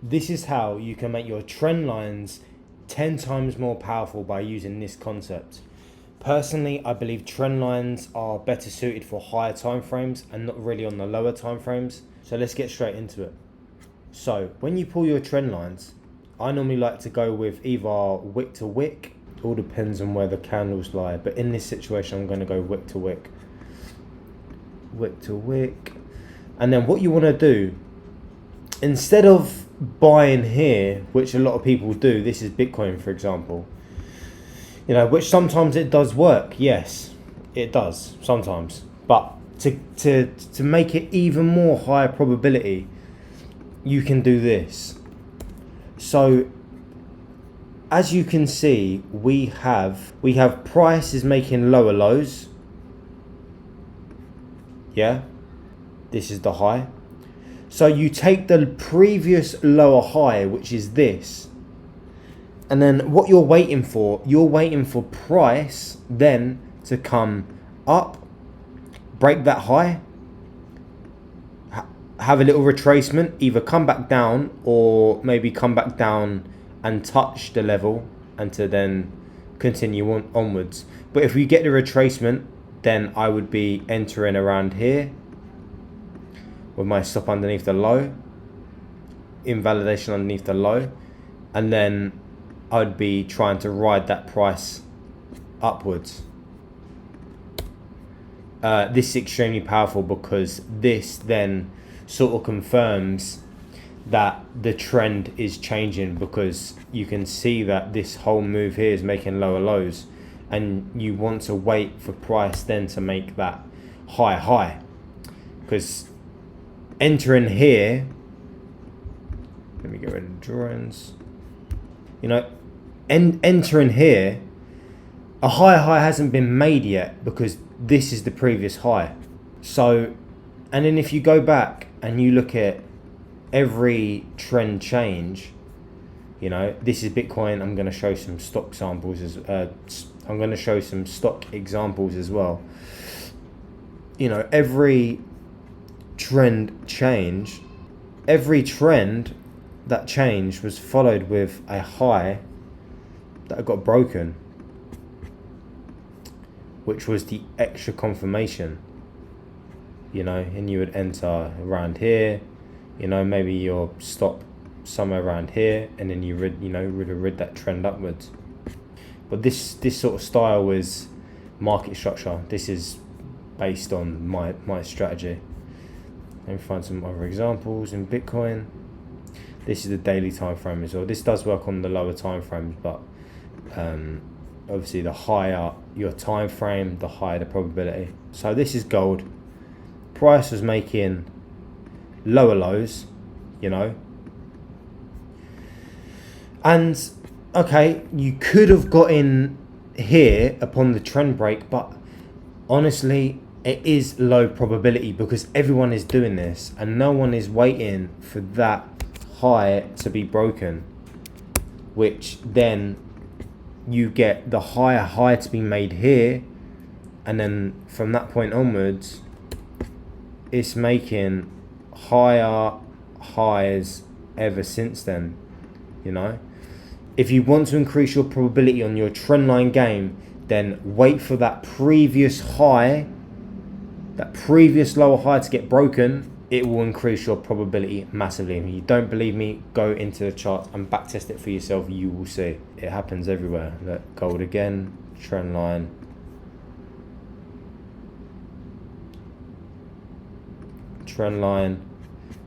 This is how you can make your trend lines 10 times more powerful by using this concept. Personally, I believe trend lines are better suited for higher time frames and not really on the lower time frames. So let's get straight into it. So when you pull your trend lines, I normally like to go with either wick to wick. All depends on where the candles lie, but in this situation I'm going to go wick to wick. Wick to wick. And then what you want to do, instead of buying here, which a lot of people do, this is Bitcoin for example, you know, which sometimes it does work. Yes, it does sometimes, but to make it even more higher probability, you can do this. So as you can see, we have price is making lower lows. Yeah, this is the high. So you take the previous lower high, which is this, and then what you're waiting for price then to come up, break that high, have a little retracement, either come back down or maybe come back down and touch the level and to then continue onwards. But if we get the retracement, then I would be entering around here with my stop underneath the low, invalidation underneath the low, and then I'd be trying to ride that price upwards. This is extremely powerful because this then sort of confirms that the trend is changing, because you can see that this whole move here is making lower lows, and you want to wait for price then to make that high, because entering here, let me get rid of the drawings, you know, entering here, a high hasn't been made yet because this is the previous high. So, and then if you go back and you look at every trend change, you know, this is Bitcoin. I'm going to show some stock samples I'm going to show some stock examples as well. You know, every trend change, every trend that changed was followed with a high that got broken, which was the extra confirmation, you know, and you would enter around here, you know, maybe you'll stop somewhere around here, and then you would rid that trend upwards. But this sort of style is market structure. This is based on my strategy. Let me find some other examples in Bitcoin. This is the daily time frame as well. This does work on the lower time frames, but obviously the higher your time frame, the higher the probability. So this is gold. Price was making lower lows, you know, and okay, you could have got in here upon the trend break, but honestly it is low probability because everyone is doing this and no one is waiting for that high to be broken, which then you get the higher high to be made here, and then from that point onwards it's making higher highs ever since then, you know. If you want to increase your probability on your trendline game, then wait for that previous high, that previous lower high to get broken. It will increase your probability massively. If you don't believe me, go into the chart and backtest it for yourself. You will see it happens everywhere. Look, gold again, trend line. Trend line,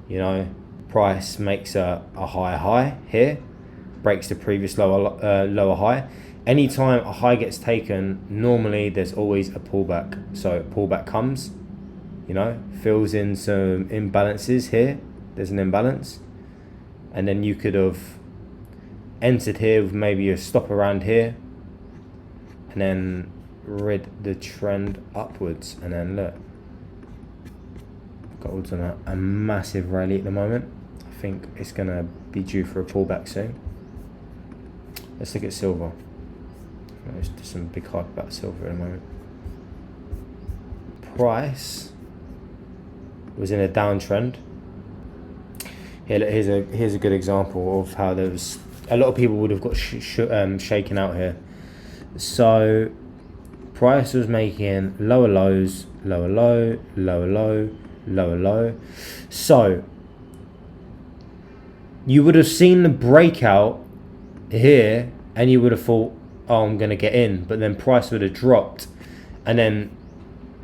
you know, price makes a high here, breaks the previous lower high. Anytime a high gets taken, normally there's always a pullback. So pullback comes, you know, fills in some imbalances here. There's an imbalance, and then you could have entered here with maybe a stop around here, and then rid the trend upwards. And then look, gold's on a massive rally at the moment. I think it's gonna be due for a pullback soon. Let's look at silver. There's some big hype about silver at the moment. Price was in a downtrend. Here's a good example of how there was a lot of people would have got shaken out here. So price was making lower lows, lower low, lower low, lower low. So you would have seen the breakout here and you would have thought, oh, I'm gonna get in, but then price would have dropped, and then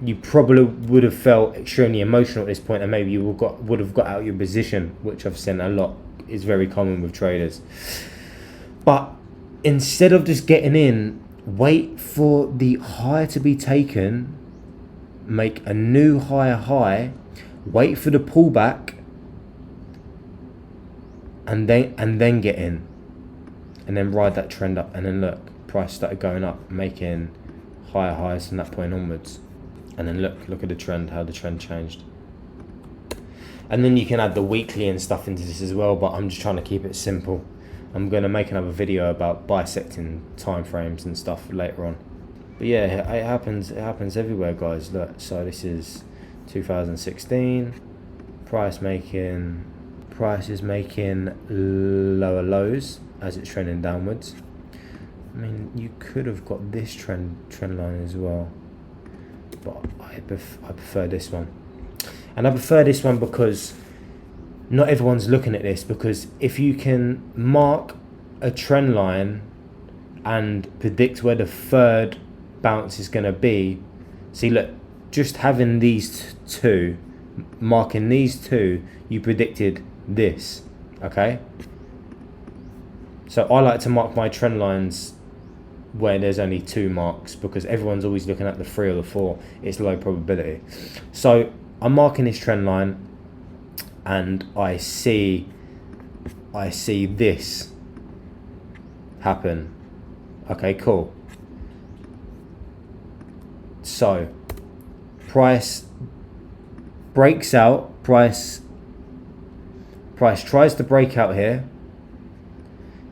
you probably would have felt extremely emotional at this point, and maybe you would have got out of your position, which I've seen a lot is very common with traders. But instead of just getting in, wait for the high to be taken, make a new higher high, wait for the pullback, and then get in, and then ride that trend up. And then look, price started going up, making higher highs from that point onwards. And then look at the trend, how the trend changed. And then you can add the weekly and stuff into this as well, but I'm just trying to keep it simple. I'm going to make another video about bisecting time frames and stuff later on. But yeah, it happens everywhere, guys. Look, so this is 2016. Price is making lower lows as it's trending downwards. I mean, you could have got this trend line as well, but I prefer this one. And I prefer this one because not everyone's looking at this, because if you can mark a trend line and predict where the third bounce is going to be, see, look, just having these two, marking these two, you predicted this, okay? So I like to mark my trend lines where there's only two marks, because everyone's always looking at the 3 or the 4. It's low probability. So I'm marking this trend line and I see this happen. Okay, cool. So price breaks out, price tries to break out here.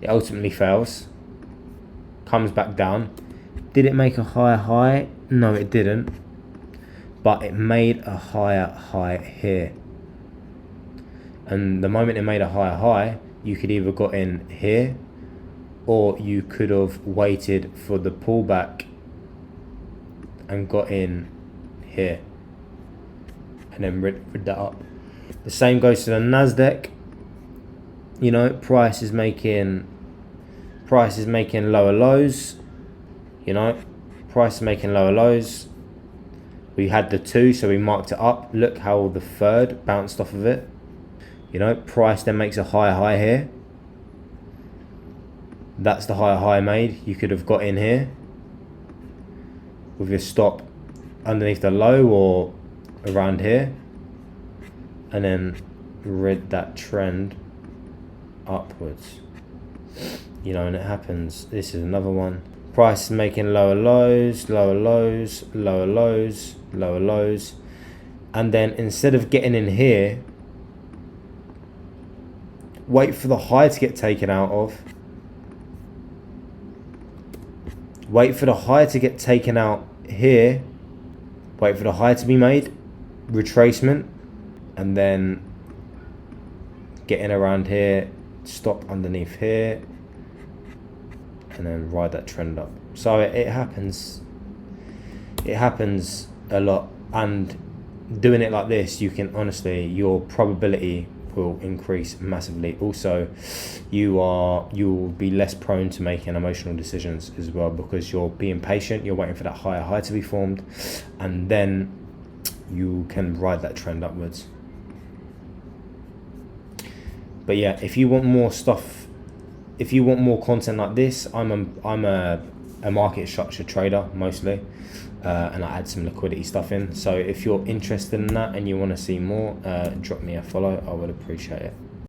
It ultimately fails, comes back down. Did it make a higher high? No, it didn't, but it made a higher high here. And the moment it made a higher high, you could either got in here, or you could have waited for the pullback and got in here, and then rid that up. The same goes to the Nasdaq. You know, price is making lower lows. You know, price is making lower lows. We had the 2, so we marked it up. Look how the third bounced off of it. You know, price then makes a higher high here. That's the higher high made. You could have got in here with your stop underneath the low or around here, and then rid that trend upwards. You know, and it happens. This is another one. Price is making lower lows, lower lows, lower lows, lower lows, and then instead of getting in here, wait for the high to get taken out of. Wait for the high to get taken out here. Wait for the high to be made. Retracement. And then get in around here. Stop underneath here. And then ride that trend up. So it happens. It happens a lot. And doing it like this, you can honestly, your probability will increase massively. Also, you'll be less prone to making emotional decisions as well, because you're being patient, you're waiting for that higher high to be formed, and then you can ride that trend upwards. But yeah, if you want more stuff, if you want more content like this, I'm a market structure trader mostly, and I add some liquidity stuff in. So if you're interested in that and you want to see more, drop me a follow. I would appreciate it.